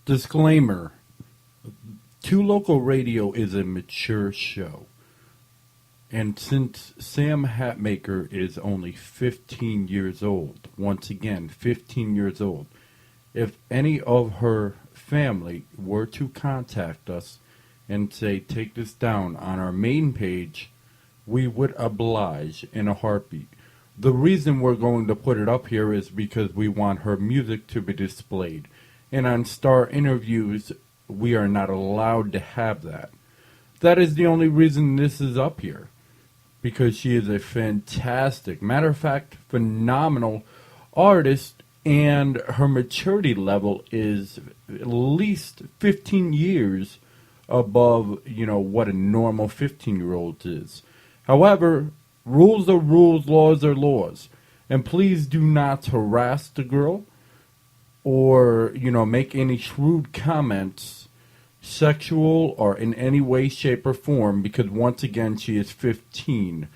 Disclaimer. Two Local Radio is a mature show. And since Sam Hatmaker is only 15 years old, once again, 15 years old, if any of her family were to contact us and say, take this down on our main page, we would oblige in a heartbeat. The reason we're going to put it up here is because we want her music to be displayed. And on Star Interviews, we are not allowed to have that. That is the only reason this is up here. Because she is a fantastic, matter of fact, phenomenal artist, and her maturity level is at least 15 years above, what a normal 15-year-old is. However, rules are rules, laws are laws. And please do not harass the girl or, make any shrewd comments, sexual or in any way, shape, or form, because once again, she is 15.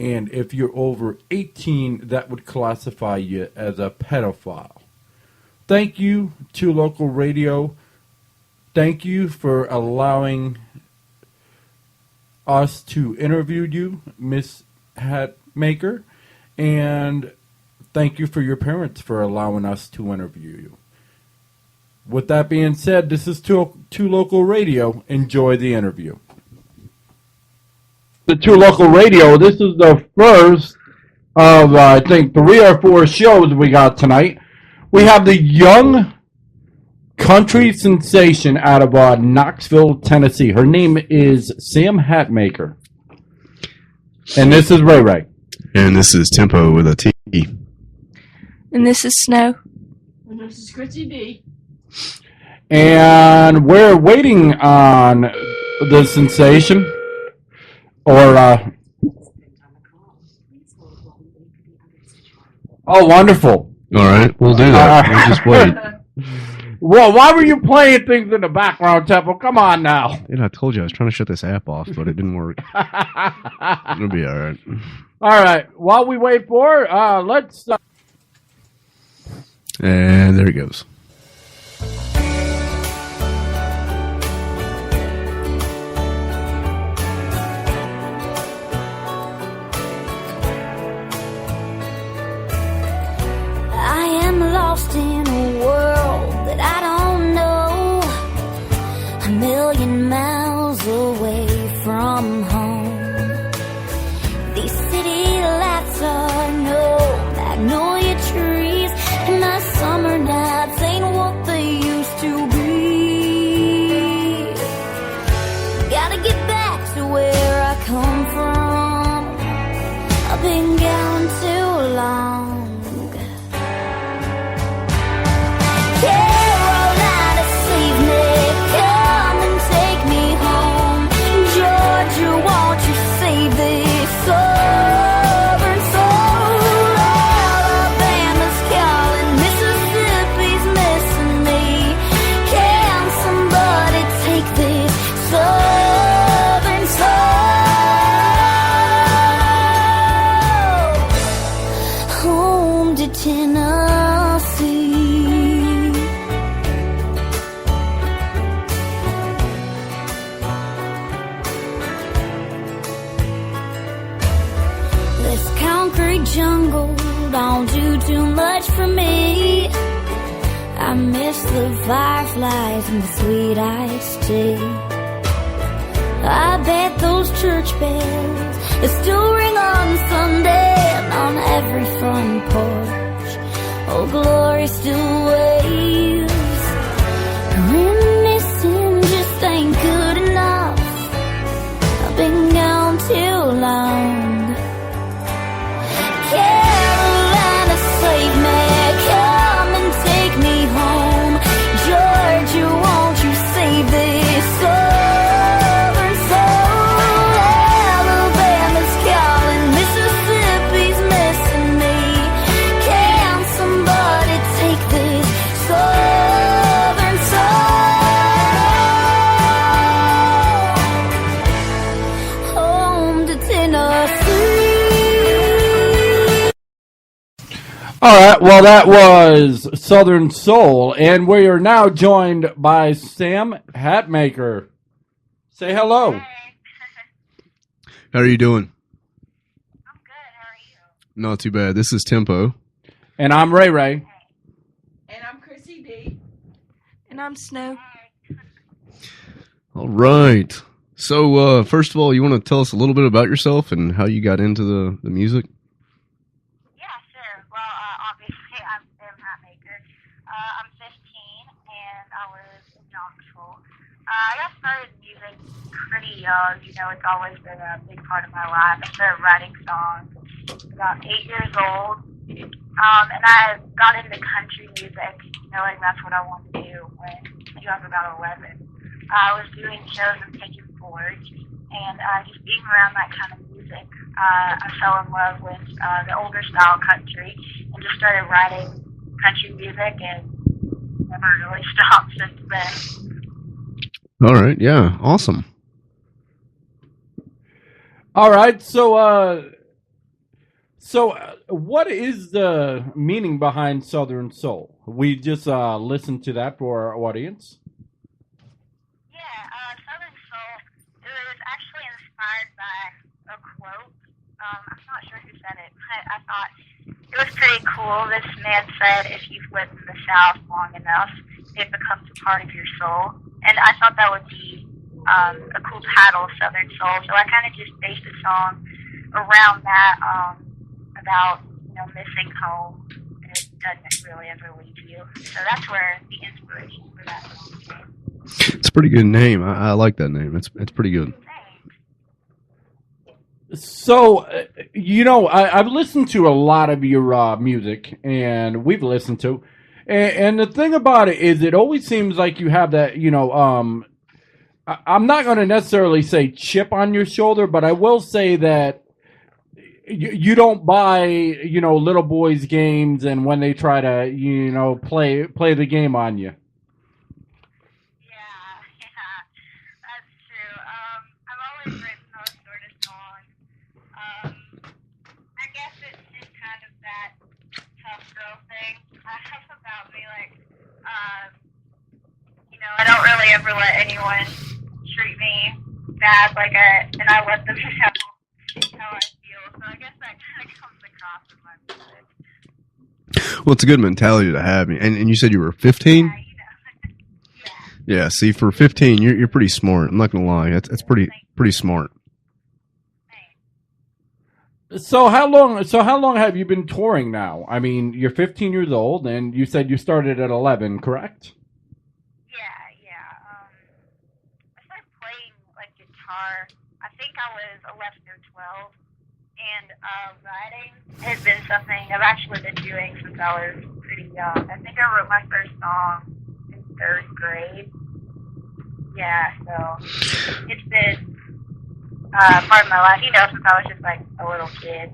And if you're over 18, that would classify you as a pedophile. Thank you to Local Radio. Thank you for allowing us to interview you, Miss Hatmaker. And thank you for your parents for allowing us to interview you. With that being said, this is Two Local Radio. Enjoy the interview. The Two Local Radio, this is the first of, I think, 3 or 4 shows we got tonight. We have the young country sensation out of Knoxville, Tennessee. Her name is Sam Hatmaker. And this is Ray Ray. And this is Tempo with a T. And this is Snow. And this is Chrissy D. And we're waiting on the sensation. Oh, wonderful. All right, we'll do that. We'll just wait. Well, why were you playing things in the background, Temple? Come on now. Dude, I told you I was trying to shut this app off, but it didn't work. It'll be all right. All right. While we wait for let's... And there he goes. Lost in a world that I don't know, a million miles away from home. These city lights are no magnolia trees, and my summer nights ain't what they used to be. Gotta get back to where I come from. I've been gone too long. Carolina, save me, come and take me home. Georgia, won't you save this southern soul? Alabama's calling, Mississippi's missing me. Can somebody take this southern soul home to Tennessee? Jungle don't do too much for me. I miss the fireflies and the sweet iced tea. I bet those church bells they still ring on Sunday and on every front porch. Oh, glory still waves. Reminiscing just ain't good enough. I've been gone too long. Carolina, save me, come and take me home. Georgia, won't you save this southern soul? Alabama's calling, Mississippi's missing me. Can somebody take this All right, well, that was Southern Soul, and we are now joined by Sam Hatmaker. Say hello. Hey. How are you doing? I'm good. How are you? Not too bad. This is Tempo. And I'm Ray Ray. And I'm Chrissy D. And I'm Snow. All right. So, first of all, you want to tell us a little bit about yourself and how you got into the music? Yeah, sure. Well, obviously, I'm Sam Hatmaker. I'm 15, and I was in Knoxville. I got started in music pretty young. You know, it's always been a big part of my life. I started writing songs about 8 years old. And I got into country music, knowing that's what I wanted to do when I was about 11. I was doing shows in Pigeon Forge, and just being around that kind of music, I fell in love with the older style country and just started writing country music and never really stopped since then. All right. Yeah. Awesome. All right, so what is the meaning behind Southern Soul? We just listened to that for our audience. Yeah, Southern Soul, it was actually inspired by a quote. I'm not sure who said it, but I thought it was pretty cool. This man said, if you've lived in the South long enough, it becomes a part of your soul. And I thought that would be a cool title, Southern Soul. So I kind of just based the song around that, about, missing home. And it doesn't really ever leave you. So that's where the inspiration for that song came. It's a pretty good name. I like that name. It's pretty good. So, I've listened to a lot of your music, and we've listened to, and the thing about it is, it always seems like you have that, I'm not going to necessarily say chip on your shoulder, but I will say that you don't buy, little boys' games, and when they try to, play the game on you. Yeah, that's true. I've always written those sort of songs. I guess it's just kind of that tough girl thing. About me, I don't really ever let anyone treat me bad, and I let them know how I feel. So I guess that kind of comes across in my music. Well, it's a good mentality to have. And you said you were 15? Yeah, yeah. Yeah. See, for 15, you're pretty smart. I'm not gonna lie. That's pretty smart. So how long have you been touring now? I mean, you're 15 years old, and you said you started at 11, correct? Yeah. I started playing guitar. I think I was 11 or 12, and writing has been something I've actually been doing since I was pretty young. I think I wrote my first song in 3rd grade. Yeah, so it's been part of my life, since I was just a little kid.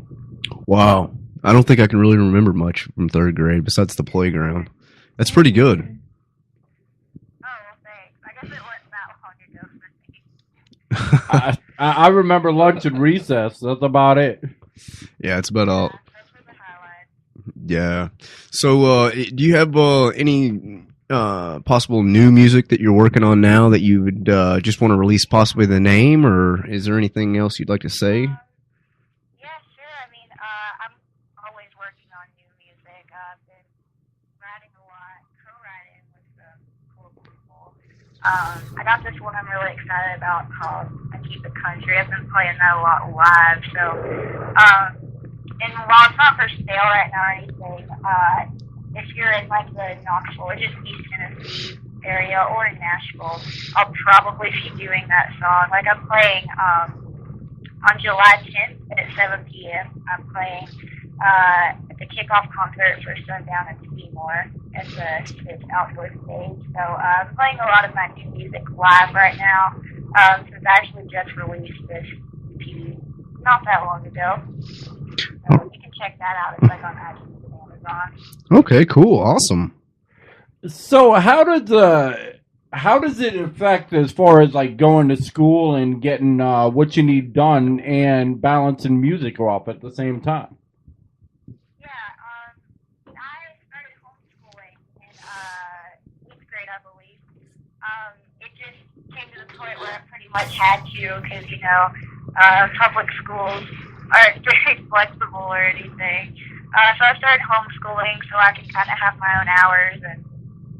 Wow. I don't think I can really remember much from 3rd grade besides the playground. That's pretty good. Oh, well, thanks. I guess it wasn't that long ago for me. I remember lunch and recess. That's about it. Yeah, it's about all. Those were the highlights. Yeah. So, do you have any possible new music that you're working on now that you would just want to release possibly the name, or is there anything else you'd like to say? Yeah, sure. I mean, I'm always working on new music. I've been writing a lot, co-writing with some cool people. I got this one I'm really excited about called I Keep It Country. I've been playing that a lot live. So, and while it's not for sale right now or anything, if you're in the Knoxville or just East Tennessee area or in Nashville, I'll probably be doing that song. I'm playing on July 10th at 7 p.m. I'm playing at the kickoff concert for Sundown and Seymour at the outdoor stage. So I'm playing a lot of my new music live right now since I actually just released this EP not that long ago. So you can check that out. It's on iTunes. Okay, cool, awesome. So how does it affect as far as going to school and getting what you need done and balancing music off at the same time? Yeah, believe. It just came to the point where I pretty much had to, because, public schools aren't very flexible or anything. So I started homeschooling so I can kind of have my own hours and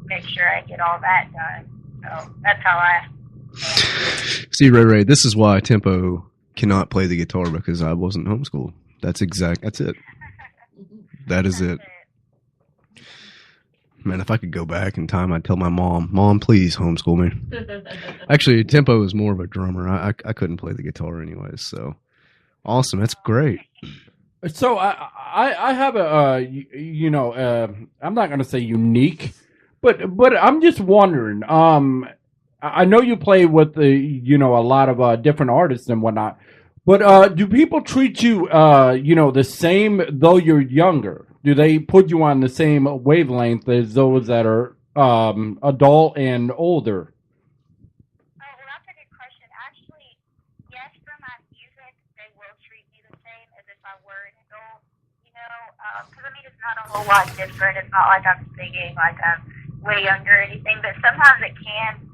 make sure I get all that done. So that's how I... See, Ray, this is why Tempo cannot play the guitar, because I wasn't homeschooled. That's it. That is it. Man, if I could go back in time, I'd tell my Mom, please homeschool me. Actually, Tempo is more of a drummer. I couldn't play the guitar anyways, so awesome. That's great. So I have a I'm not going to say unique, but I'm just wondering. I know you play with a lot of different artists and whatnot, but do people treat you the same though you're younger? Do they put you on the same wavelength as those that are adult and older? Oh, well, that's a good question. Actually, yes, for my music, they will treat me the same as if I were an adult, because, it's not a whole lot different. It's not like I'm singing like I'm way younger or anything, but sometimes it can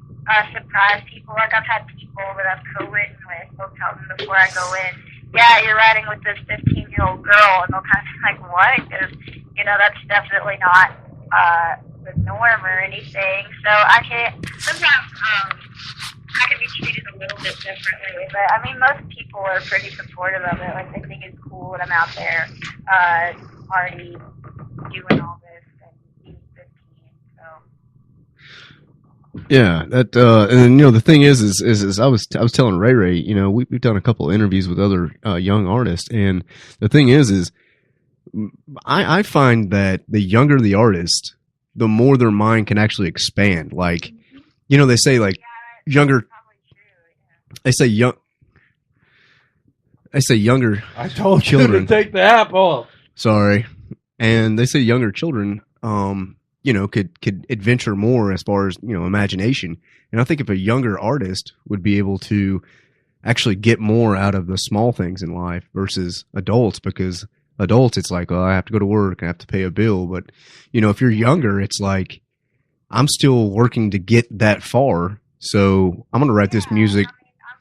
surprise people. Like, I've had people that I've co-written with, they'll tell them before I go in, yeah, you're writing with this 15-year-old girl, and they'll kind of be like, what? Because, that's definitely not the norm or anything. So sometimes I can be treated a little bit differently. But, most people are pretty supportive of it. Like, they think it's cool that I'm out there already doing all this and being 15, so... Yeah, that and the thing is I was telling Ray, we've done a couple of interviews with other young artists, and the thing is I find that the younger the artist, the more their mind can actually expand. Like, they say like younger. They say younger. I told children you to take the app off. Sorry, and they say younger children. Could adventure more as far as, imagination. And I think if a younger artist would be able to actually get more out of the small things in life versus adults, because adults, it's like, I have to go to work, I have to pay a bill. But, if you're younger, it's like, I'm still working to get that far. So I'm going to write this music. I'm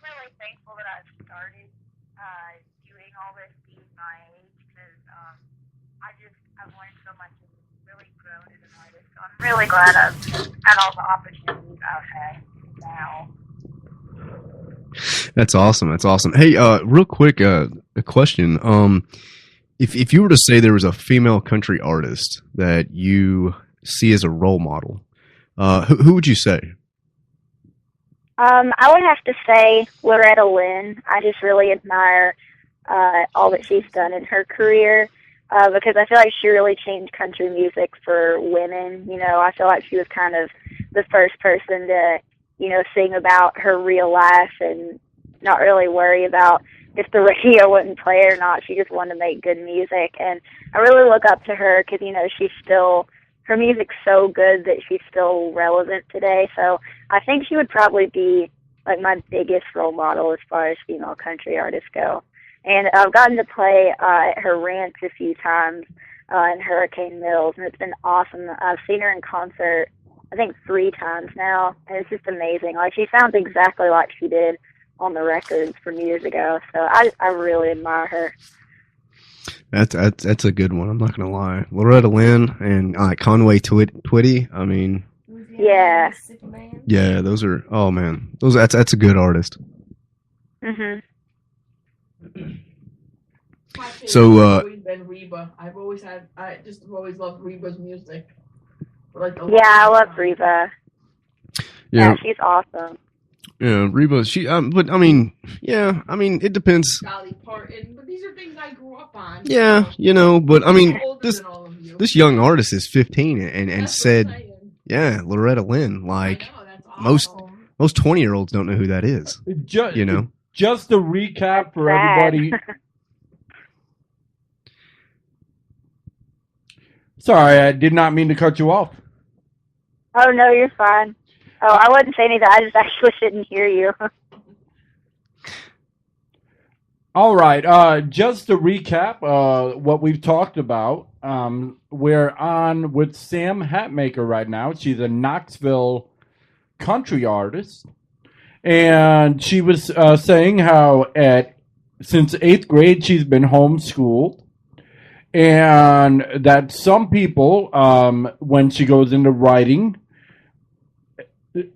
really thankful that I've started doing all this being my age, because I've learned so much and really grown as an artist. So I'm really glad I've had all the opportunities I've had now. That's awesome. Hey, real quick, a question. If you were to say there was a female country artist that you see as a role model, who would you say? I would have to say Loretta Lynn. I just really admire all that she's done in her career, because I feel like she really changed country music for women. I feel like she was kind of the first person to, sing about her real life and not really worry about if the radio wouldn't play or not. She just wanted to make good music. And I really look up to her because, her music's so good that she's still relevant today. So I think she would probably be like my biggest role model as far as female country artists go. And I've gotten to play at her ranch a few times in Hurricane Mills, and it's been awesome. I've seen her in concert, I think 3 times now, and it's just amazing. Like, she sounds exactly like she did on the records from years ago. So I really admire her. That's a good one. I'm not gonna lie. Loretta Lynn and Conway Twitty. I mean, yeah, those are. Oh man, that's a good artist. Mhm. So, always been Reba. I've always loved Reba's music. I love Reba. Yeah, she's awesome. Yeah, Reba. But I mean, it depends. Dolly Parton, but these are things I grew up on. Yeah, but I mean, this young artist is 15 and said, yeah, Loretta Lynn. Like, most 20-year-olds don't know who that is. Just to recap for everybody. Sorry, I did not mean to cut you off. Oh, no, you're fine. Oh, I wouldn't say anything. I just actually didn't hear you. All right. Just to recap what we've talked about, we're on with Sam Hatmaker right now. She's a Knoxville country artist, and she was saying how since 8th grade she's been homeschooled, and that some people, when she goes into writing,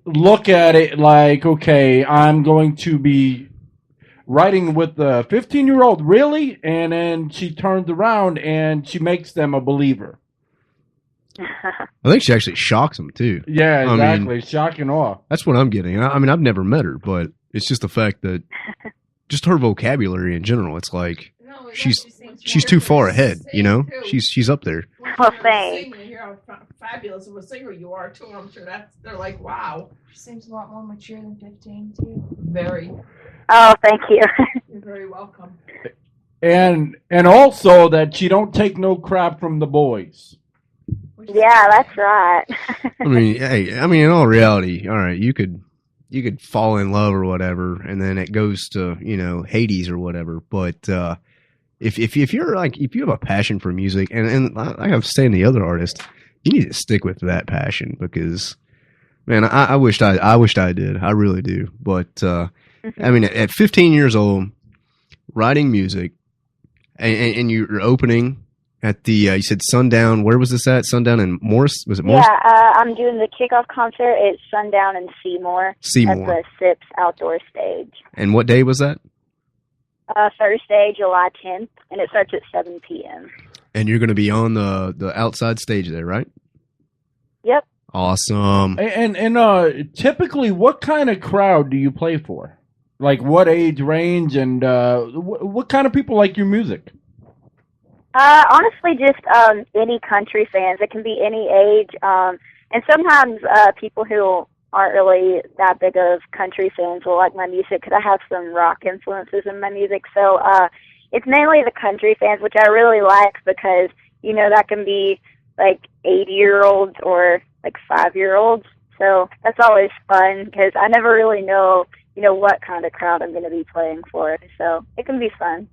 look at it like, okay, I'm going to be writing with the 15-year-old, really? And then she turns around and she makes them a believer. I think she actually shocks them too. Yeah, exactly. Shock and awe. That's what I'm getting. I mean, I've never met her, but it's just the fact that just her vocabulary in general, it's like she's too far ahead, you know? She's up there. Well, thanks. You hear how fabulous of a singer you are too. I'm sure they're like, wow. She seems a lot more mature than 15 too. Very. Oh, thank you. You're very welcome. And also that she don't take no crap from the boys. Yeah, that's right. I mean, hey, in all reality, all right, you could fall in love or whatever, and then it goes to, you know, Hades or whatever. But if you have a passion for music, and like I was saying to the other artist, you need to stick with that passion because, man, I wished I did. I really do. But I mean, at 15 years old, writing music, and you're opening at the you said Sundown. Where was this at? Sundown in Morris? Was it Morris? Yeah, I'm doing the kickoff concert at Sundown in Seymour. Seymour. At the SIPS outdoor stage. And what day was that? Thursday, July 10th, and it starts at 7 p.m. And you're going to be on the outside stage there, right? Yep. Awesome. And typically, what kind of crowd do you play for? Like what age range, and what kind of people like your music? Honestly, just any country fans. It can be any age, and sometimes people who aren't really that big of country fans will like my music because I have some rock influences in my music. So it's mainly the country fans, which I really like because, you know, that can be like 80-year-olds or like 5-year-olds. So that's always fun because I never really know, you know, what kind of crowd I'm going to be playing for. So it can be fun.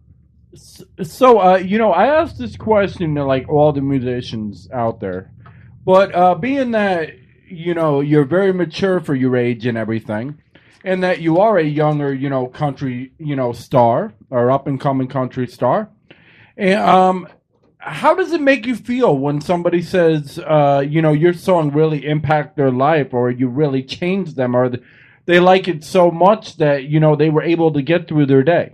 So, you know, I asked this question to like all the musicians out there, but being that, you know, you're very mature for your age and everything, and that you are a younger, you know, country, you know, star or up and coming country star, and how does it make you feel when somebody says, you know, your song really impacted their life, or you really changed them, or they like it so much that, you know, they were able to get through their day?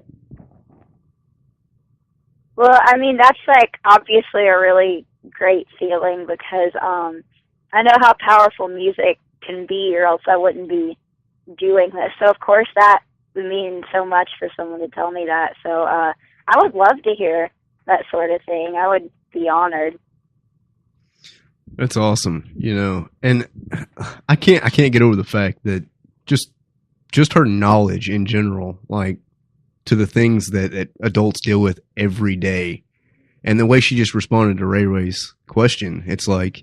Well, I mean, that's like obviously a really great feeling because I know how powerful music can be, or else I wouldn't be doing this. So, of course, that would mean so much for someone to tell me that. So I would love to hear that sort of thing. I would be honored. That's awesome, you know. And I can't get over the fact that just her knowledge in general, like, to the things that adults deal with every day. And the way she just responded to Ray Ray's question, it's like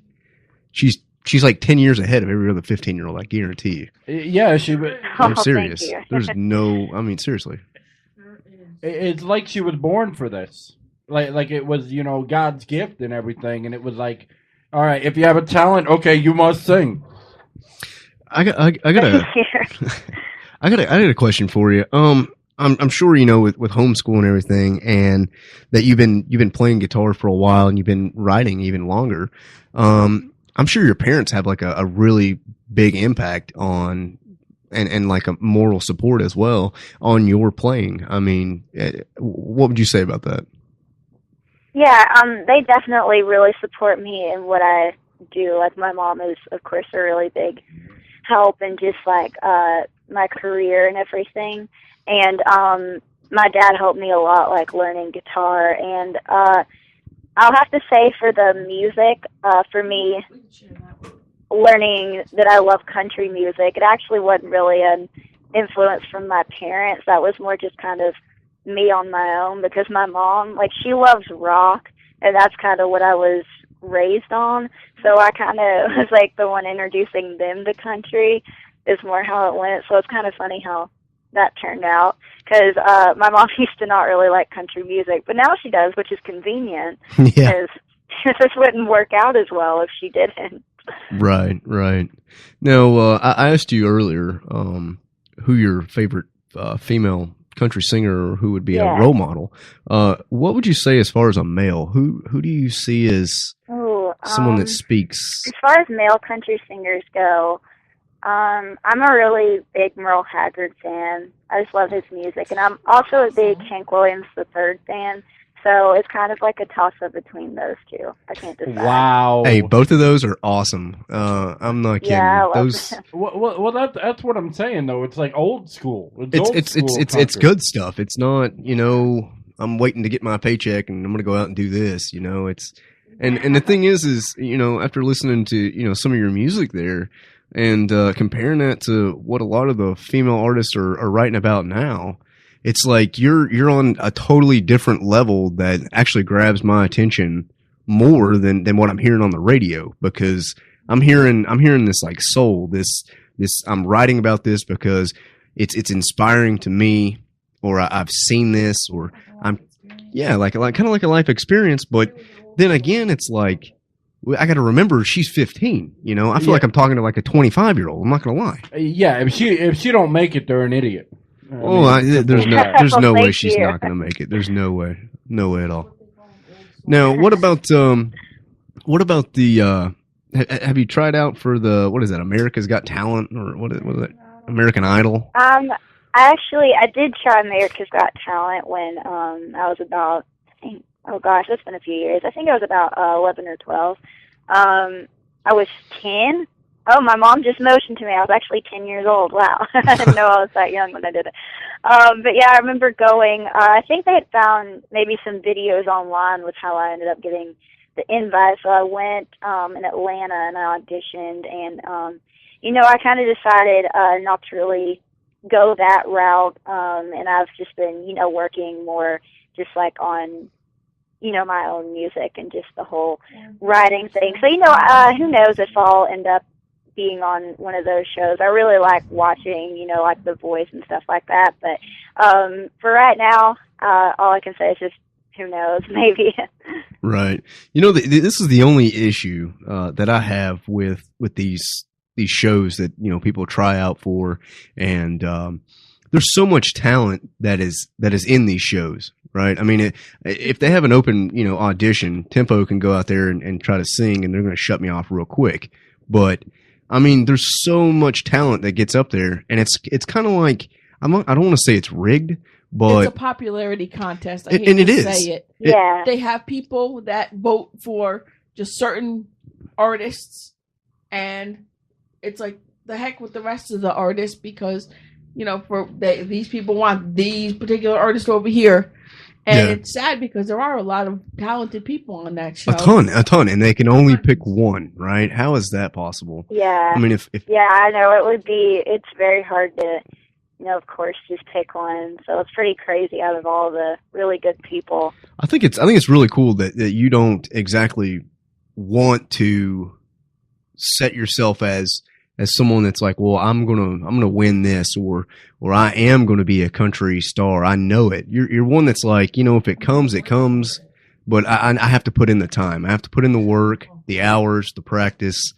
she's like 10 years ahead of every other 15-year-old, I guarantee you. Yeah, I'm serious. Thank you. There's no, I mean, seriously. It's like she was born for this. Like it was, you know, God's gift and everything. And it was like, all right, if you have a talent, okay, you must sing. I got a question for you. I'm sure, you know, with homeschool and everything, and that you've been playing guitar for a while and you've been writing even longer. I'm sure your parents have like a really big impact on and like a moral support as well on your playing. I mean, what would you say about that? Yeah, they definitely really support me in what I do. Like my mom is, of course, a really big help in just like my career and everything. And my dad helped me a lot, like learning guitar. And I'll have to say for the music, for me, learning that I love country music, it actually wasn't really an influence from my parents. That was more just kind of me on my own because my mom, like, she loves rock, and that's kind of what I was raised on. So I kind of was like the one introducing them to country is more how it went. So it's kind of funny how that turned out because my mom used to not really like country music, but now she does, which is convenient because this wouldn't work out as well if she didn't. Right, right. Now, I asked you earlier who your favorite female country singer or who would be a role model. What would you say as far as a male? Who do you see as someone that speaks? As far as male country singers go, I'm a really big Merle Haggard fan. I just love his music, and I'm also a big Hank Williams III fan. So it's kind of like a toss-up between those two. I can't decide. Wow. Hey, both of those are awesome. I'm not kidding. Yeah, I love Those. them. Well, that's what I'm saying though. It's like old school. It's good stuff. It's not, I'm waiting to get my paycheck and I'm going to go out and do this, it's and the thing is after listening to, some of your music there and comparing that to what a lot of the female artists are writing about now, it's like you're on a totally different level that actually grabs my attention more than what I'm hearing on the radio, because I'm hearing this like soul, this I'm writing about this because it's inspiring to me, or I've seen this, or I'm like kind of like a life experience. But then again, it's like I got to remember she's 15. I feel like I'm talking to like a 25-year-old. I'm not gonna lie. Yeah, if she don't make it, they're an idiot. There's no way Thank she's you. not gonna make it. There's no way at all. Now, what about the? Have you tried out for what is that? America's Got Talent, or what is it? American Idol? I did try America's Got Talent when I was about, oh gosh, it's been a few years. I think I was about 11 or 12. I was 10. Oh, my mom just motioned to me. I was actually 10 years old. Wow. I didn't know I was that young when I did it. But yeah, I remember going. I think they had found maybe some videos online with how I ended up getting the invite. So I went in Atlanta and I auditioned. And, I kind of decided not to really go that route. And I've just been, working more just like on, my own music and just the whole writing thing. So, who knows if I'll end up being on one of those shows. I really like watching, like The Voice and stuff like that. But for right now, all I can say is just who knows, maybe. Right. This is the only issue that I have with these shows that people try out for, and there's so much talent that is in these shows. Right. I mean, if they have an open audition, Tempo can go out there and try to sing, and they're going to shut me off real quick. But I mean, there's so much talent that gets up there, and it's kind of like I don't want to say it's rigged, but it's a popularity contest. I hate and it to is. say it. Yeah. They have people that vote for just certain artists, and it's like the heck with the rest of the artists, because these people want these particular artists over here. And it's sad because there are a lot of talented people on that show. A ton, and they can only pick one, right? How is that possible? Yeah. I mean, if yeah, I know it would be. It's very hard to, of course, just pick one. So it's pretty crazy out of all the really good people. I think it's really cool that you don't exactly want to set yourself as someone that's like, well, I'm gonna win this, or I am gonna be a country star. I know it. You're one that's like, if it comes, it comes. But I have to put in the time. I have to put in the work, the hours, the practice.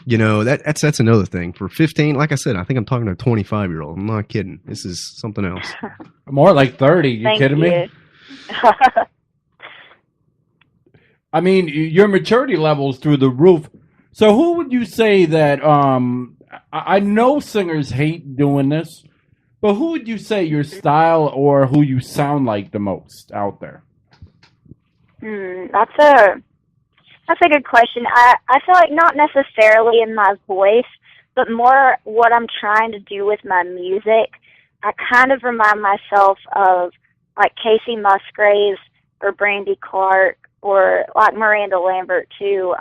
That's another thing. For 15, like I said, I think I'm talking to a 25-year-old. I'm not kidding. This is something else. More like 30. You Thank kidding me? I mean, your maturity level's through the roof. So who would you say that, I know singers hate doing this, but who would you say your style or who you sound like the most out there? That's a good question. I feel like not necessarily in my voice, but more what I'm trying to do with my music. I kind of remind myself of like Casey Musgraves or Brandy Clark or like Miranda Lambert too.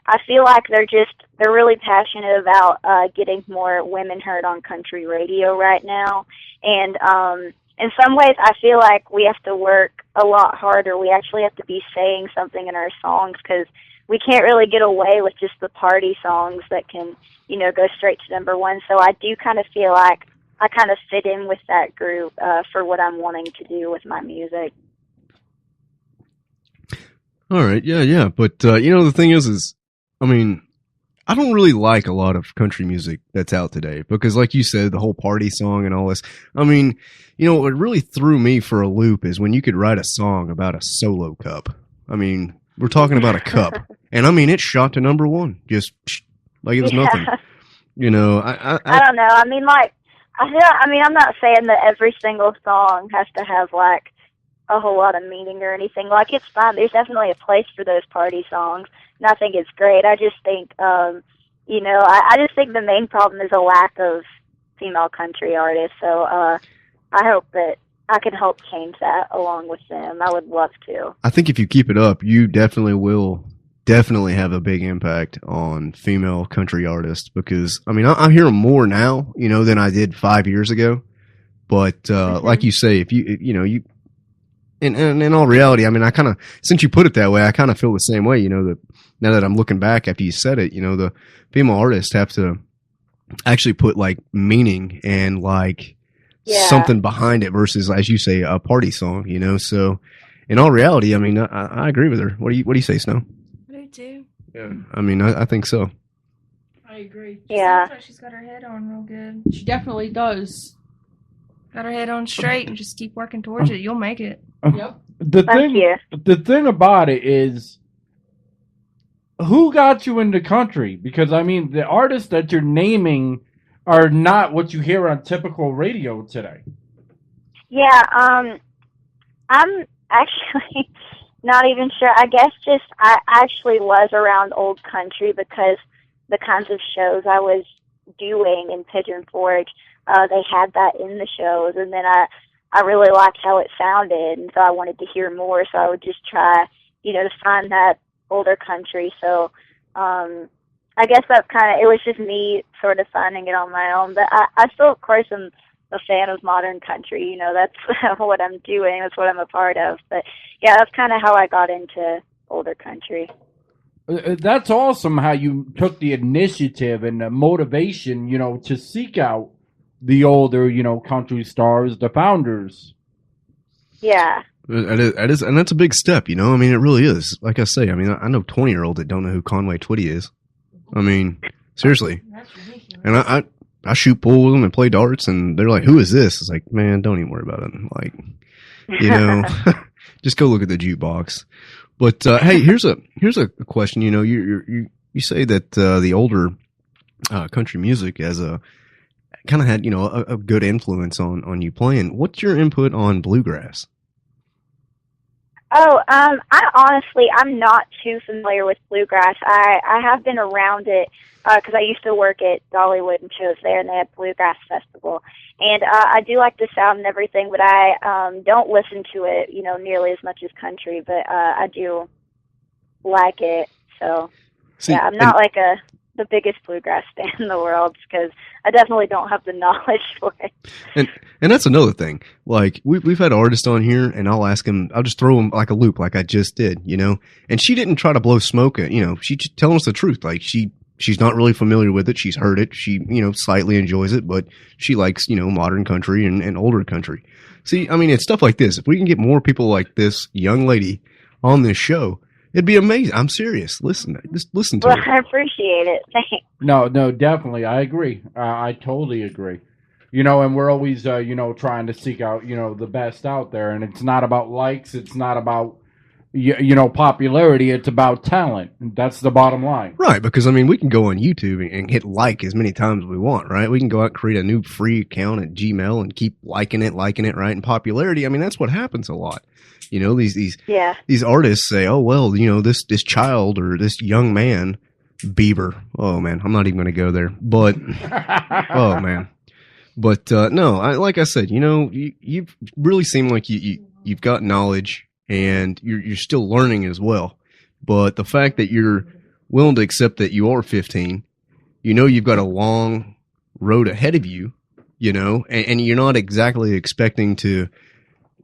I feel like they're really passionate about getting more women heard on country radio right now. And in some ways, I feel like we have to work a lot harder. We actually have to be saying something in our songs, because we can't really get away with just the party songs that can, go straight to number one. So I do kind of feel like I kind of fit in with that group for what I'm wanting to do with my music. All right, yeah. But the thing is, I mean, I don't really like a lot of country music that's out today because, like you said, the whole party song and all this. I mean, what really threw me for a loop is when you could write a song about a solo cup. I mean, we're talking about a cup, and I mean, it shot to number one, just like it was nothing. I don't know. I mean, like, I'm not saying that every single song has to have like a whole lot of meaning or anything. Like, it's fine. There's definitely a place for those party songs. And I think it's great. I just think, I just think the main problem is a lack of female country artists. So I hope that I can help change that along with them. I would love to. I think if you keep it up, you definitely will have a big impact on female country artists because, I mean, I hear them more now, than I did 5 years ago. But like you say, if you in all reality, I mean, since you put it that way, I kind of feel the same way, that now that I'm looking back after you said it, the female artists have to actually put like meaning and like something behind it versus, as you say, a party song, so in all reality, I mean, I agree with her. What do you say, Snow? I do too. Yeah. I mean, I think so. I agree. Yeah. Seems like she's got her head on real good. She definitely does. Got her head on straight and just keep working towards it. You'll make it. Yep. The thing about it is, who got you into country? Because, I mean, the artists that you're naming are not what you hear on typical radio today. Yeah, I'm actually not even sure. I guess just I actually was around old country because the kinds of shows I was doing in Pigeon Forge, they had that in the shows, and then I really liked how it sounded, and so I wanted to hear more, so I would just try, to find that older country. So I guess that's it was just me sort of finding it on my own, but I still, of course, am a fan of modern country. That's what I'm doing, that's what I'm a part of. But yeah, that's kind of how I got into older country. That's awesome how you took the initiative and the motivation, to seek out the older, country stars, the founders. Yeah. That is, and that's a big step, I mean, it really is. Like I say, I mean, I know 20-year-olds that don't know who Conway Twitty is. I mean, seriously. That's ridiculous. And I shoot pool with them and play darts, and they're like, who is this? It's like, man, don't even worry about it. Like, just go look at the jukebox. But hey, here's a question. You say that the older country music has kind of had a good influence on you playing. What's your input on bluegrass? Oh, I'm not too familiar with bluegrass. I have been around it because I used to work at Dollywood and shows there, and they had Bluegrass Festival. And I do like the sound and everything, but I don't listen to it, nearly as much as country, but I do like it. So, yeah, I'm not the biggest bluegrass fan in the world because I definitely don't have the knowledge for it. And that's another thing. Like we've had artists on here, and I'll ask them. I'll just throw them like a loop, like I just did, And she didn't try to blow smoke at, She just telling us the truth. Like she's not really familiar with it. She's heard it. She slightly enjoys it, but she likes modern country and older country. See, I mean, it's stuff like this. If we can get more people like this young lady on this show, it'd be amazing. I'm serious. Just listen to it. Well, I appreciate it. Thanks. No, definitely. I agree. I totally agree. And we're always, trying to seek out, the best out there. And it's not about likes. It's not about, popularity. It's about talent. That's the bottom line. Right. Because, I mean, we can go on YouTube and hit like as many times as we want, right? We can go out and create a new free account at Gmail and keep liking it, right? And popularity, I mean, that's what happens a lot. These artists say, oh, well, this child or this young man, Bieber. Oh, man, I'm not even going to go there. But, oh, man. But, no, like I said, you really seem like you've got knowledge and you're still learning as well. But the fact that you're willing to accept that you are 15, you've got a long road ahead of you, and you're not exactly expecting to,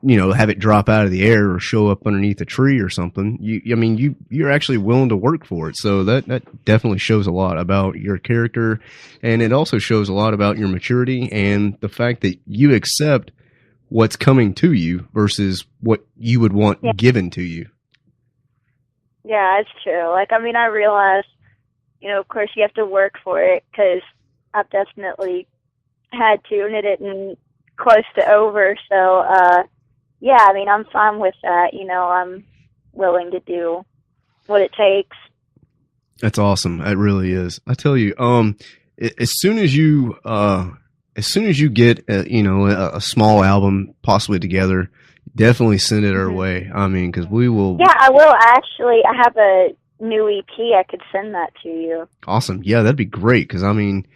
have it drop out of the air or show up underneath a tree or something. You're actually willing to work for it. So that definitely shows a lot about your character, and it also shows a lot about your maturity and the fact that you accept what's coming to you versus what you would want given to you. Yeah, it's true. I realize, of course you have to work for it, because I've definitely had to, and it isn't close to over. So, yeah, I mean, I'm fine with that. I'm willing to do what it takes. That's awesome. It really is. I tell you, as soon as you get a small album possibly together, definitely send it our way. I mean, because we will. Yeah, I will. Actually, I have a new EP. I could send that to you. Awesome. Yeah, that'd be great. Because I mean,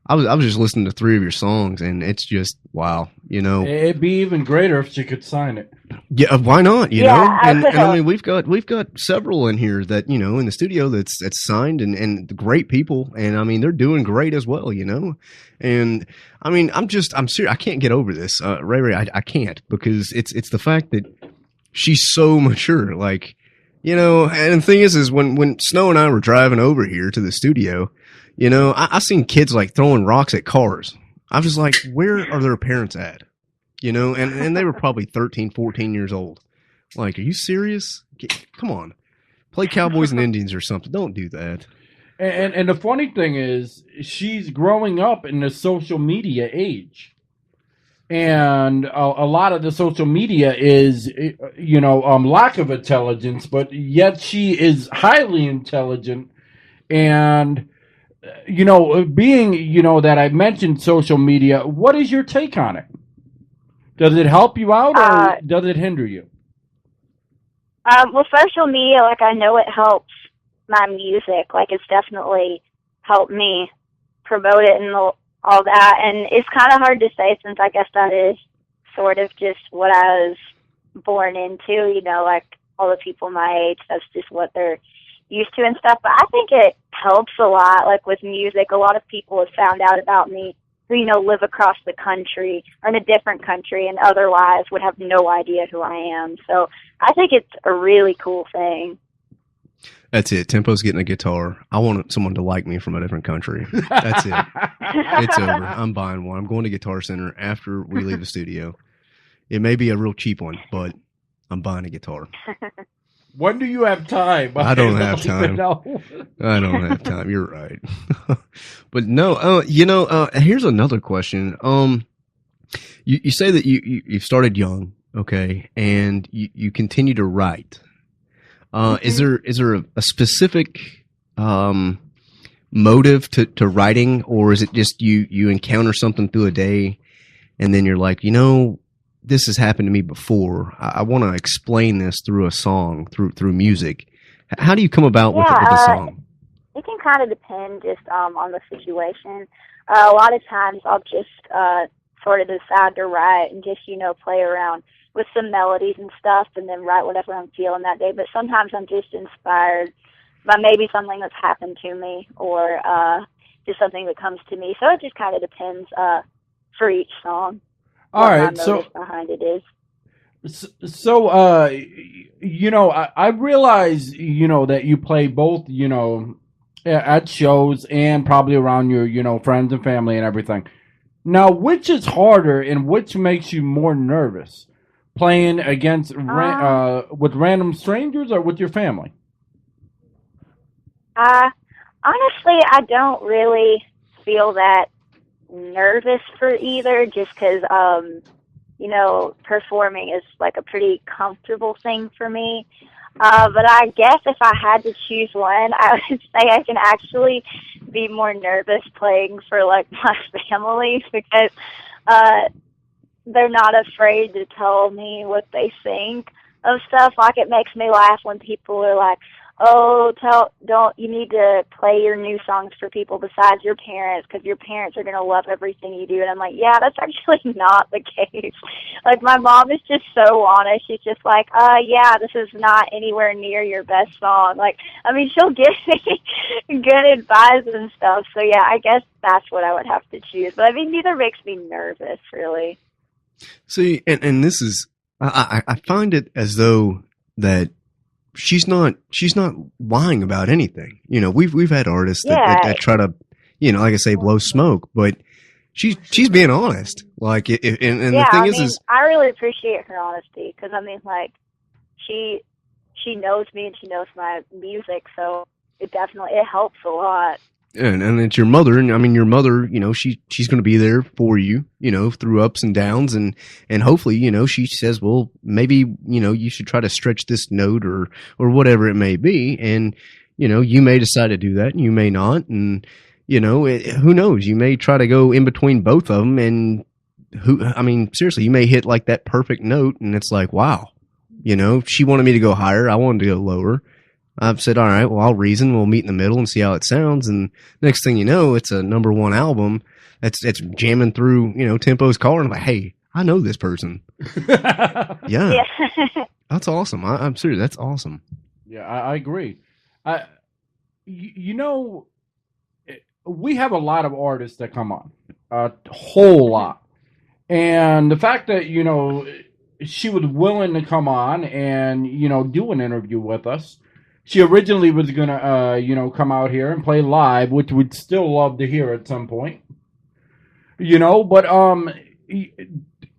I was just listening to 3 of your songs, and it's just wow. It'd be even greater if she could sign it. Yeah, why not? You know, and I I mean, we've got several in here that in the studio that's signed and great people, and I mean they're doing great as well. And I mean I'm serious. I can't get over this, Ray Ray. I can't, because it's the fact that she's so mature, like And the thing is when Snow and I were driving over here to the studio, I seen kids like throwing rocks at cars. I was like, where are their parents at? And they were probably 13, 14 years old. Like, are you serious? Come on. Play Cowboys and Indians or something. Don't do that. And the funny thing is, she's growing up in the social media age. And a lot of the social media is, lack of intelligence, but yet she is highly intelligent. And, being, that I mentioned social media, what is your take on it? Does it help you out, or does it hinder you? Well, social media, like, I know it helps my music. Like, it's definitely helped me promote it and all that. And it's kind of hard to say, since I guess that is sort of just what I was born into, like all the people my age, that's just what they're used to and stuff. But I think it helps a lot, like with music. A lot of people have found out about me who, live across the country or in a different country and otherwise would have no idea who I am. So I think it's a really cool thing. That's it. Tempo's getting a guitar. I want someone to like me from a different country. That's it. It's over. I'm buying one. I'm going to Guitar Center after we leave the studio. It may be a real cheap one, but I'm buying a guitar. When do you have time? I don't have time. I don't have time. You're right. But no, here's another question. You say that you started young, okay, and you continue to write. Is there a specific motive to writing, or is it just you encounter something through a day and then you're like, this has happened to me before. I want to explain this through a song, through music. How do you come about with a song? It can kind of depend just on the situation. A lot of times I'll just sort of decide to write and just, play around with some melodies and stuff and then write whatever I'm feeling that day. But sometimes I'm just inspired by maybe something that's happened to me or just something that comes to me. So it just kind of depends for each song. All right, so behind it is. So, I realize, that you play both, at shows and probably around your, friends and family and everything. Now, which is harder and which makes you more nervous? Playing against with random strangers or with your family? Honestly, I don't really feel that nervous for either, just because performing is like a pretty comfortable thing for me. But I guess if I had to choose one, I would say I can actually be more nervous playing for like my family, because they're not afraid to tell me what they think of stuff. Like, it makes me laugh when people are like, you need to play your new songs for people besides your parents, because your parents are going to love everything you do. And I'm like, yeah, that's actually not the case. Like, my mom is just so honest. She's just like, yeah, this is not anywhere near your best song. Like, I mean, she'll give me good advice and stuff. So yeah, I guess that's what I would have to choose. But I mean, neither makes me nervous, really. See, and this is, I find it as though that she's not lying about anything. We've had artists that try to, like I say, blow smoke, but she's being honest. Like, the thing is, I really appreciate her honesty, because I mean, like, she knows me and she knows my music, so it helps a lot. And it's your mother, and I mean your mother, she's going to be there for you, through ups and downs, and hopefully, she says, well, maybe, you should try to stretch this note or whatever it may be, and you may decide to do that, and you may not, and who knows? You may try to go in between both of them, and seriously, you may hit like that perfect note, and it's like, wow, she wanted me to go higher, I wanted to go lower. I've said, all right, well, I'll reason. We'll meet in the middle and see how it sounds. And next thing you know, it's a #1 album that's jamming through, Tempo's car. And I'm like, hey, I know this person. Yeah. That's awesome. I'm serious. That's awesome. Yeah, I agree. We have a lot of artists that come on, a whole lot. And the fact that, she was willing to come on and, do an interview with us. She originally was going to, come out here and play live, which we'd still love to hear at some point. But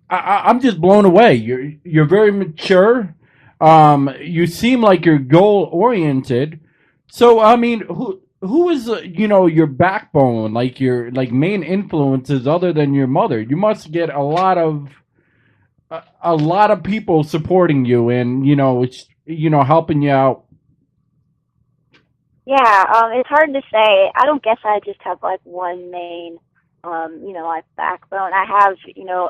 I'm just blown away. You're very mature. You seem like you're goal-oriented. So, I mean, who is, your backbone, like your main influences other than your mother? You must get a lot of people supporting you and, helping you out. Yeah, it's hard to say. I don't guess I just have like one main, backbone. I have,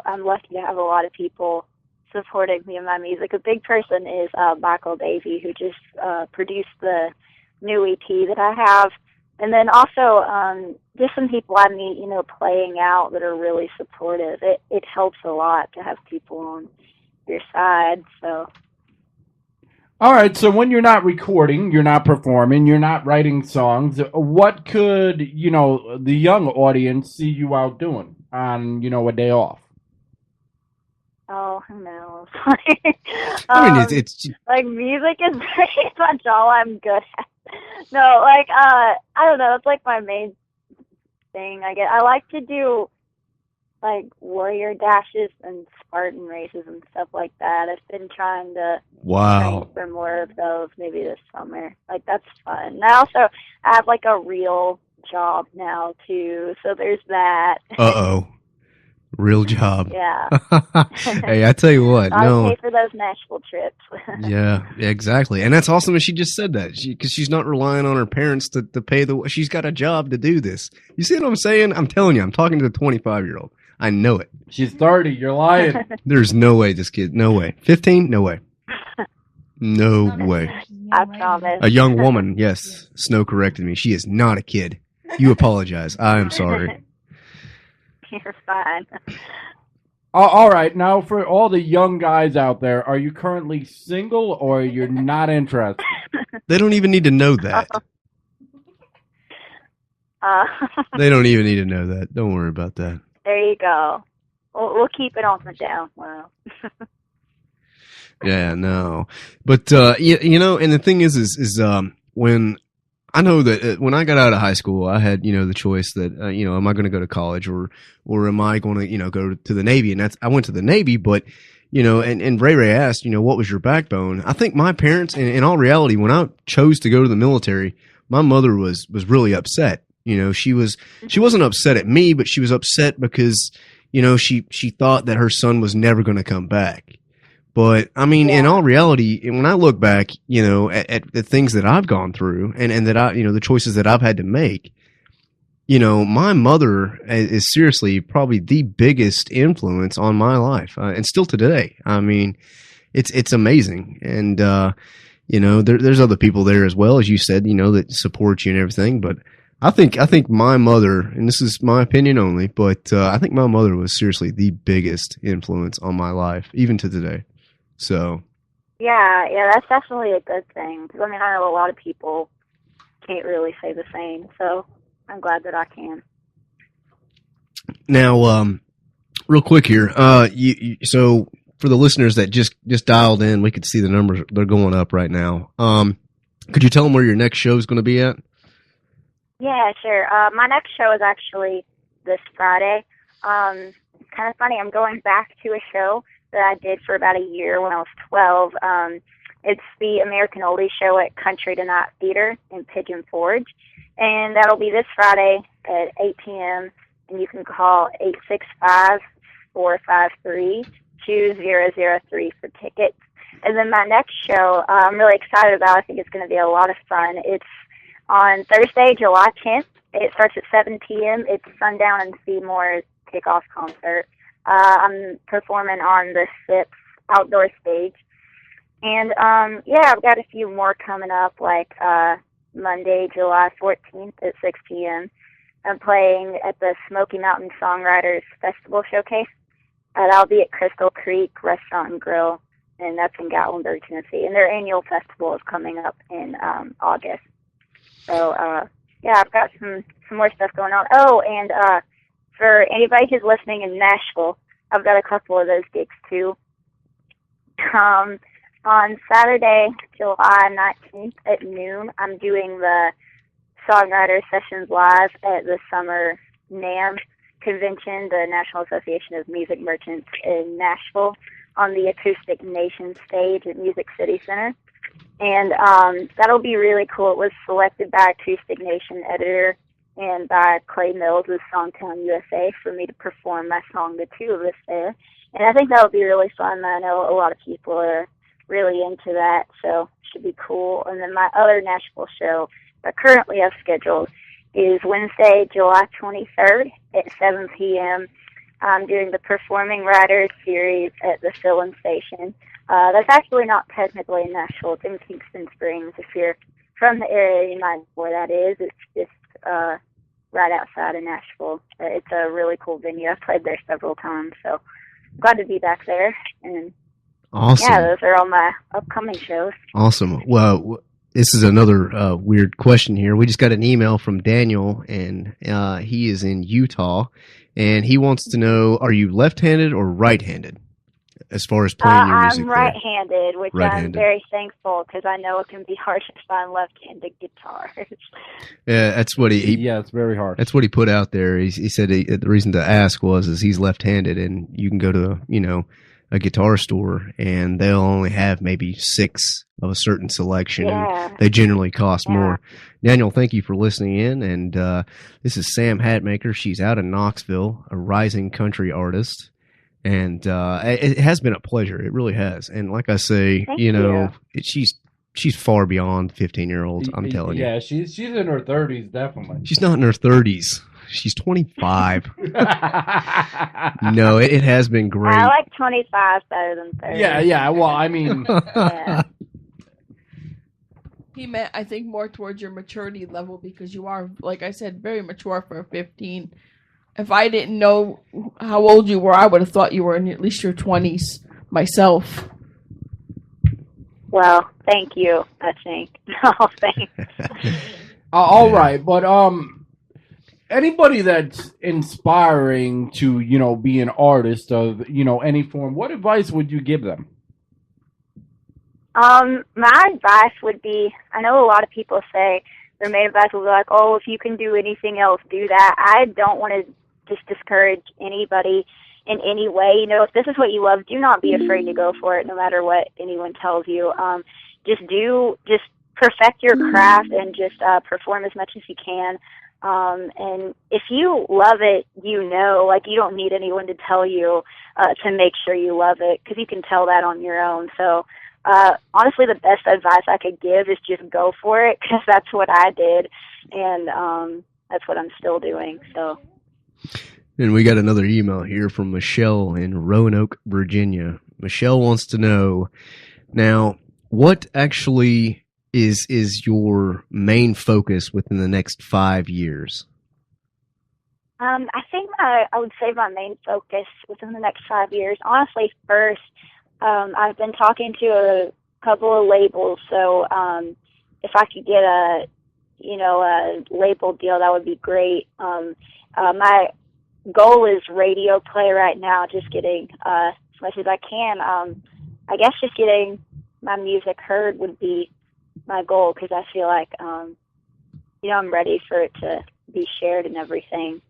I'm lucky to have a lot of people supporting me in my music. A big person is Michael Davey, who just produced the new EP that I have. And then also just some people I meet, playing out that are really supportive. It helps a lot to have people on your side, so... All right, so when you're not recording, you're not performing, you're not writing songs, what could, the young audience see you out doing on, a day off? Oh, who knows? It's like music is pretty much all I'm good at. No, I don't know, it's like my main thing. I like to do like warrior dashes and Spartan races and stuff like that. I've been trying to train for more of those maybe this summer. Like, that's fun. And I have like a real job now too, so there's that. Real job. Yeah. Hey, I tell you what, I'll pay for those Nashville trips. Yeah, exactly. And that's awesome that she just said that. Because she's not relying on her parents to pay she's got a job to do this. You see what I'm saying? I'm telling you, I'm talking to the 25-year-old. I know it. She's 30. You're lying. There's no way this kid. No way. 15? No way. No way. I promise. A young woman. Yes. Snow corrected me. She is not a kid. You apologize. I am sorry. You're fine. All right. Now, for all the young guys out there, are you currently single or you're not interested? They don't even need to know that. They don't even need to know that. Don't worry about that. There you go. We'll keep it on the down low. Yeah, no. But, and the thing is when I know that when I got out of high school, I had, the choice that, am I going to go to college or am I going to, go to the Navy? And I went to the Navy, but, and Ray asked, what was your backbone? I think my parents, in all reality, when I chose to go to the military, my mother was really upset. She wasn't upset at me, but she was upset because, she thought that her son was never going to come back. But in all reality, when I look back, at the things that I've gone through and that the choices that I've had to make, my mother is seriously probably the biggest influence on my life, and still today. It's amazing. And, there's other people there as well, as you said, that support you and everything. But I think my mother, and this is my opinion only, but I think my mother was seriously the biggest influence on my life, even to today. So. Yeah, that's definitely a good thing. Because, I know a lot of people can't really say the same, so I'm glad that I can. Now, real quick here, so for the listeners that just dialed in, we could see the numbers, they're going up right now. Could you tell them where your next show is going to be at? Yeah, sure. My next show is actually this Friday. It's kind of funny. I'm going back to a show that I did for about a year when I was 12. It's the American Oldies show at Country Tonight Theater in Pigeon Forge. And that'll be this Friday at 8 p.m. And you can call 865-453-2003 for tickets. And then my next show I'm really excited about. I think it's going to be a lot of fun. It's on Thursday, July 10th. It starts at 7 p.m. It's Sundown and Seymour's kickoff concert. I'm performing on the SIP's outdoor stage. And, I've got a few more coming up, like Monday, July 14th at 6 p.m. I'm playing at the Smoky Mountain Songwriters Festival Showcase. That'll be at Crystal Creek Restaurant and Grill, and that's in Gatlinburg, Tennessee. And their annual festival is coming up in August. So, I've got some more stuff going on. Oh, and for anybody who's listening in Nashville, I've got a couple of those gigs, too. On Saturday, July 19th at noon, I'm doing the Songwriter Sessions Live at the Summer NAMM Convention, the National Association of Music Merchants in Nashville, on the Acoustic Nation stage at Music City Center. And that'll be really cool. It was selected by Acoustic Nation editor and by Clay Mills of Songtown USA for me to perform my song, The Two of Us, there. And I think that'll be really fun. I know a lot of people are really into that, so it should be cool. And then my other Nashville show that currently I've scheduled is Wednesday, July 23rd at 7 p.m. I'm doing the Performing Writers series at the Fill-In Station. That's actually not technically in Nashville. It's in Kingston Springs. If you're from the area, you might know where that is. It's just right outside of Nashville. It's a really cool venue. I've played there several times, so I'm glad to be back there. And awesome. Yeah, those are all my upcoming shows. Awesome. Well, this is another weird question here. We just got an email from Daniel, and he is in Utah, and he wants to know, are you left-handed or right-handed as far as playing your music? I'm right-handed, which right-handed. I'm very thankful because I know it can be hard to find left-handed guitars. Yeah, that's what yeah, it's very hard. That's what he put out there. He said the reason to ask was he's left-handed, and you can go to a guitar store and they'll only have maybe 6 of a certain selection, and they generally cost more. Daniel, thank you for listening in, and this is Sam Hatmaker. She's out in Knoxville, a rising country artist, and it has been a pleasure. It really has. And like I say, Thank you. She's far beyond 15-year-olds. I'm telling you. Yeah, she's in her 30s, definitely. She's not in her 30s. She's 25. No, it has been great. I like 25 better than 30. Yeah. Well, I mean, Yeah. He meant, I think, more towards your maturity level because you are, like I said, very mature for a 15. If I didn't know how old you were, I would have thought you were in at least your 20s myself. Well, thank you, I think. No, thanks. all right, but anybody that's inspiring to be an artist of any form, what advice would you give them? My advice would be, I know a lot of people say their main advice will be like, oh, if you can do anything else, do that. I don't want to just discourage anybody in any way. If this is what you love, do not be afraid to go for it, no matter what anyone tells you. Just perfect your craft and just perform as much as you can. And if you love it, you don't need anyone to tell you to make sure you love it, because you can tell that on your own. So honestly, the best advice I could give is just go for it, because that's what I did, and that's what I'm still doing. So. And we got another email here from Michelle in Roanoke, Virginia. Michelle wants to know, now, what actually is your main focus within the next 5 years? I think I would say my main focus within the next 5 years, honestly, first, I've been talking to a couple of labels, so if I could get a label deal, that would be great. My goal is radio play right now, just getting as much as I can. I guess just getting my music heard would be my goal, because I feel like I'm ready for it to be shared and everything.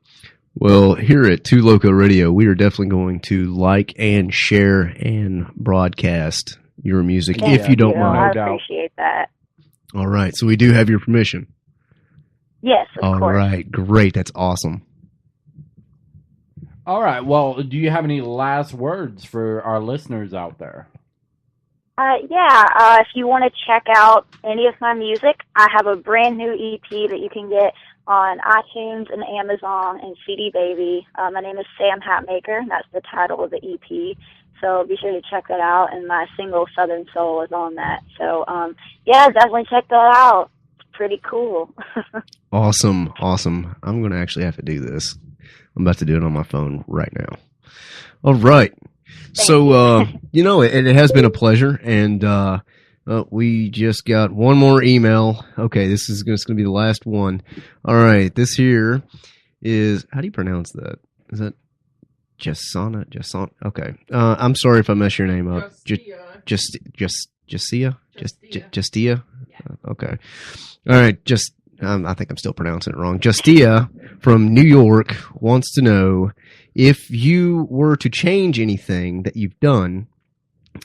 Well, here at Two Loco Radio, we are definitely going to like and share and broadcast your music, Thank if you don't I mind. appreciate that. All right, so we do have your permission. Yes, of All course. right, great. That's awesome. All right. Well, do you have any last words for our listeners out there? If you want to check out any of my music, I have a brand new EP that you can get on iTunes and Amazon and CD Baby. My name is Sam Hatmaker, and that's the title of the EP. So be sure to check that out, and my single Southern Soul is on that. So, definitely check that out. It's pretty cool. Awesome. I'm going to actually have to do this. I'm about to do it on my phone right now. All right. So, it has been a pleasure, and we just got one more email. Okay, this is going to be the last one. All right, this here is, how do you pronounce that? Is that Jasana? Okay. I'm sorry if I mess your name up. Justia? Okay. All right, I think I'm still pronouncing it wrong. Justia from New York wants to know, if you were to change anything that you've done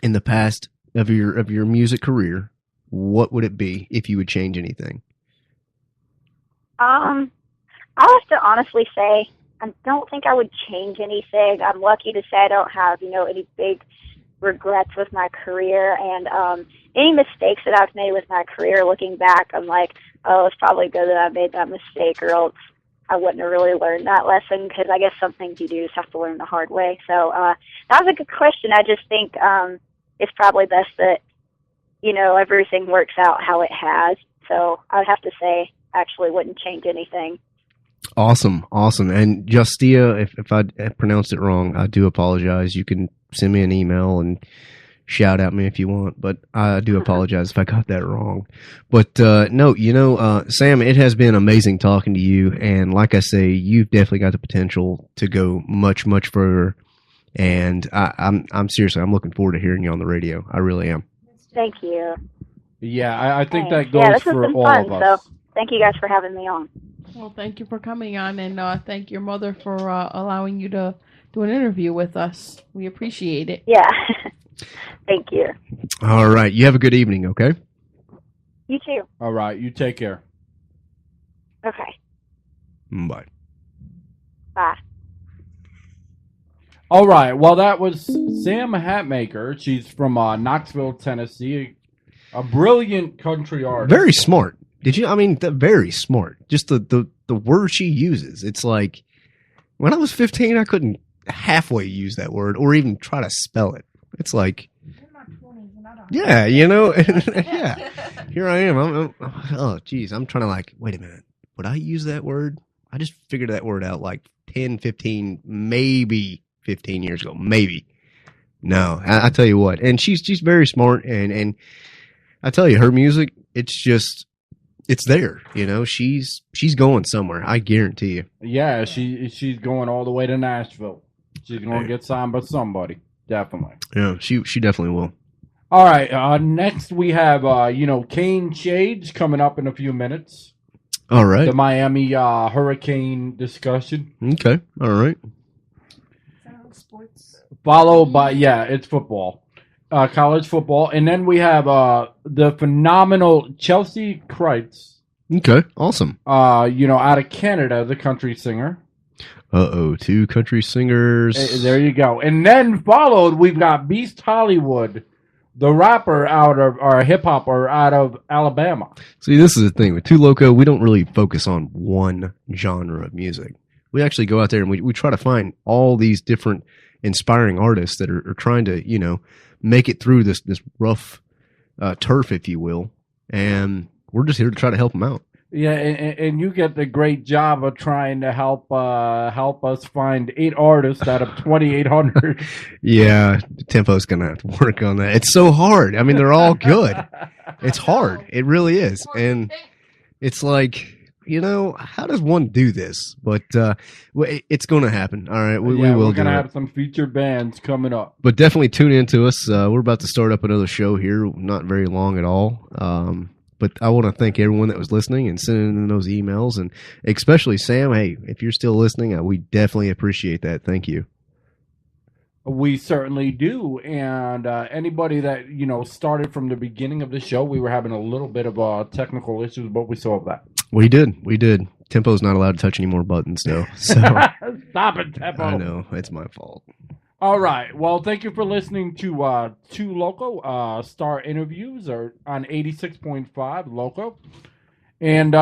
in the past of your music career, what would it be if you would change anything? I'll have to honestly say, I don't think I would change anything. I'm lucky to say I don't have, any big regrets with my career, and any mistakes that I've made with my career, looking back, I'm like, oh, it's probably good that I made that mistake, or else I wouldn't have really learned that lesson, because I guess some things you do just have to learn the hard way. So that was a good question. I just think it's probably best that, everything works out how it has. So I would have to say I actually wouldn't change anything. Awesome. And Justia, if I pronounced it wrong, I do apologize. You can send me an email and shout at me if you want, but I do apologize if I got that wrong. But no, Sam, it has been amazing talking to you, and like I say, you've definitely got the potential to go much, much further. And I'm seriously, I'm looking forward to hearing you on the radio. I really am. Thank you. Yeah, I think that Thanks. goes this has for been all fun, of us. So thank you guys for having me on. Well, thank you for coming on, and thank your mother for allowing you to do an interview with us. We appreciate it. Yeah. Thank you. All right. You have a good evening, okay? You too. All right, you take care. Okay. Bye. Bye. All right, well, that was Sam Hatmaker. She's from Knoxville, Tennessee. A brilliant country artist. Very smart. Very smart. Just the word she uses. It's like, when I was 15, I couldn't halfway use that word or even try to spell it. It's like, yeah, yeah. Here I am. I'm trying to wait a minute. Would I use that word? I just figured that word out 10, 15, maybe 15 years ago. Maybe. No, I tell you what. And she's very smart, and I tell you, her music, it's there. She's going somewhere. I guarantee you. Yeah, she's going all the way to Nashville. She's going to get signed by somebody. Definitely. Yeah, she definitely will. All right. Next we have Kane Shades coming up in a few minutes. All right. The Miami Hurricane discussion. Okay. All right. Sports. Followed by it's football, college football, and then we have the phenomenal Chelsea Kreitz. Okay. Awesome. Out of Canada, the country singer. Two country singers. There you go. And then followed, we've got Beast Hollywood, the rapper or hip hopper out of Alabama. See, this is the thing with Two Loco. We don't really focus on one genre of music. We actually go out there and we try to find all these different inspiring artists that are trying to make it through this rough turf, if you will. And we're just here to try to help them out. Yeah, and you get the great job of trying to help us find 8 artists out of 2,800. Yeah, Tempo's gonna have to work on that. It's so hard. I mean, they're all good. It's hard. It really is, and it's like, how does one do this? But it's going to happen. All right, we will. We're going to have some featured bands coming up. But definitely tune in to us. We're about to start up another show here. Not very long at all. But I want to thank everyone that was listening and sending in those emails, and especially Sam. Hey, if you're still listening, we definitely appreciate that. Thank you. We certainly do. And anybody that, started from the beginning of the show, we were having a little bit of technical issues, but we solved that. We did. Tempo's not allowed to touch any more buttons, though. So Stop it, Tempo. I know. It's my fault. All right. Well, thank you for listening to Two Loco Star Interviews on 86.5 Loco. And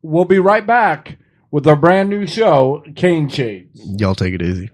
we'll be right back with our brand new show, Cane Shades. Y'all take it easy.